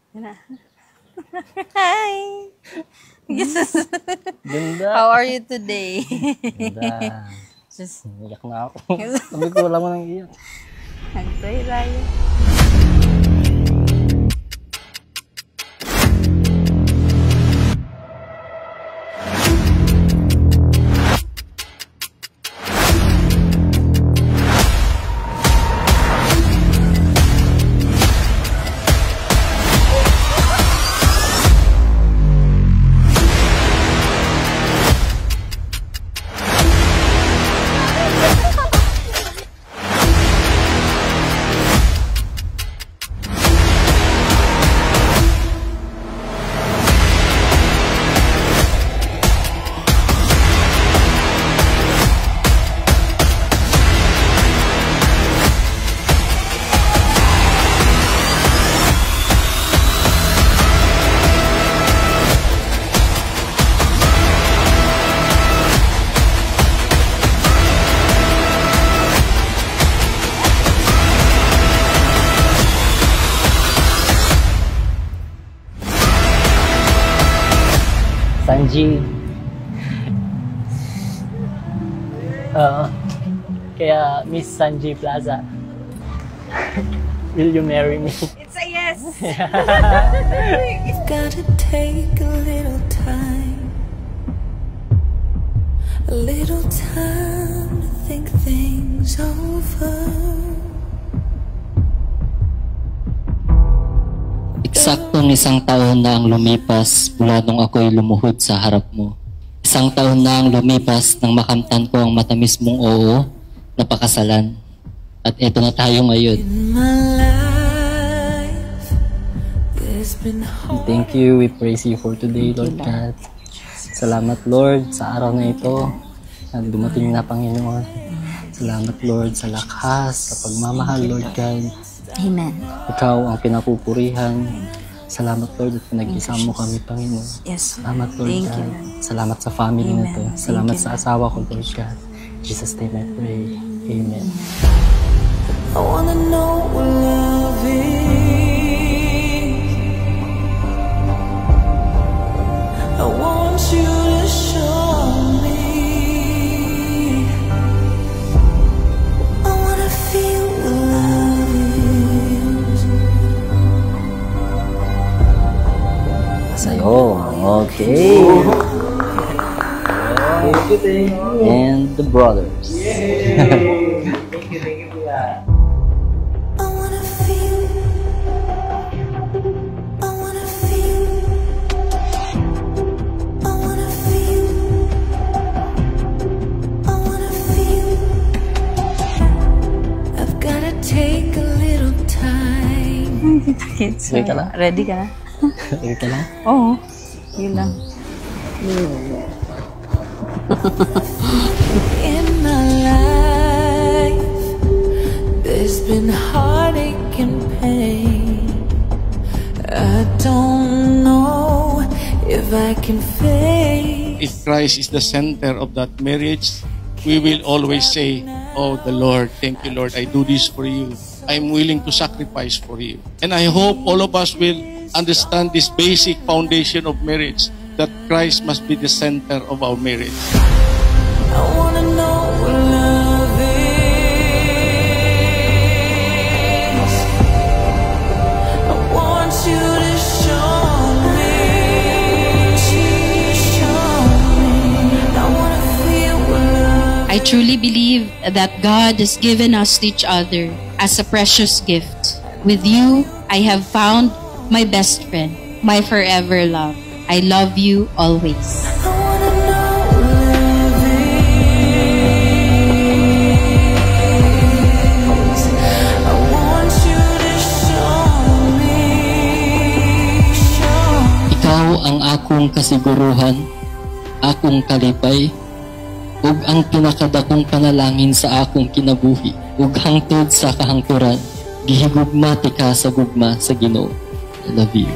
Hi! Ganda. How are you today? Ganda. Iyak na ako. Sabi ko, wala mo nang iyak. Nag-pray tayo. Sanji. Kaya Miss Sanji Plaza. Will you marry me? It's a yes! You've gotta take a little time to think things over. Eksaktong 1 taon na ang lumipas mula nung ako'y lumuhod sa harap mo. 1 taon na ang lumipas nang makamtan ko ang matamis mong oo na pakasalan. At eto na tayo ngayon. Thank you. We praise you for today, Lord God. Salamat, Lord, sa araw na ito na dumating na, Panginoon. Salamat, Lord, sa lakas, sa pagmamahal, Lord God. Amen. Ikaw ang pinapupurihan. Salamat, Lord, at pinag-isa mo kami, Panginoon. Yes. Salamat, Lord Thank God. you, Lord. Salamat sa family Amen. nito. Thank Salamat you, sa asawa ko, Lord God. In Jesus' name I pray. Amen. I wanna know what love is. I want you to show me. I wanna feel what love is. Sa'yo. Okay. And the brothers. I wanna feel. I wanna feel. I wanna feel. I wanna feel. I've gotta take a little time. Kids, Okay ka na? ready ka na? Okay ka na? Oo. Yun lang. In my life, there's been heartache and pain. I don't know if I can face. If Christ is the center of that marriage, we will always say, "Oh, the Lord, thank you, Lord. I do this for you. I'm willing to sacrifice for you." And I hope all of us will understand this basic foundation of marriage, that Christ must be the center of our marriage. I wanna know what love is. I want you to show me. I wanna feel what love is. I truly believe that God has given us each other as a precious gift. With you, I have found my best friend, my forever love. I love you always. I wanna know what love is. I want you to show me. Ikaw ang akong kasiguruhan, akong kalipay, ug ang pinakadakong panalangin sa akong kinabuhi, ug hangtod sa kahangturan, gihigugma ti ka sa gugma sa Ginoo. I love you.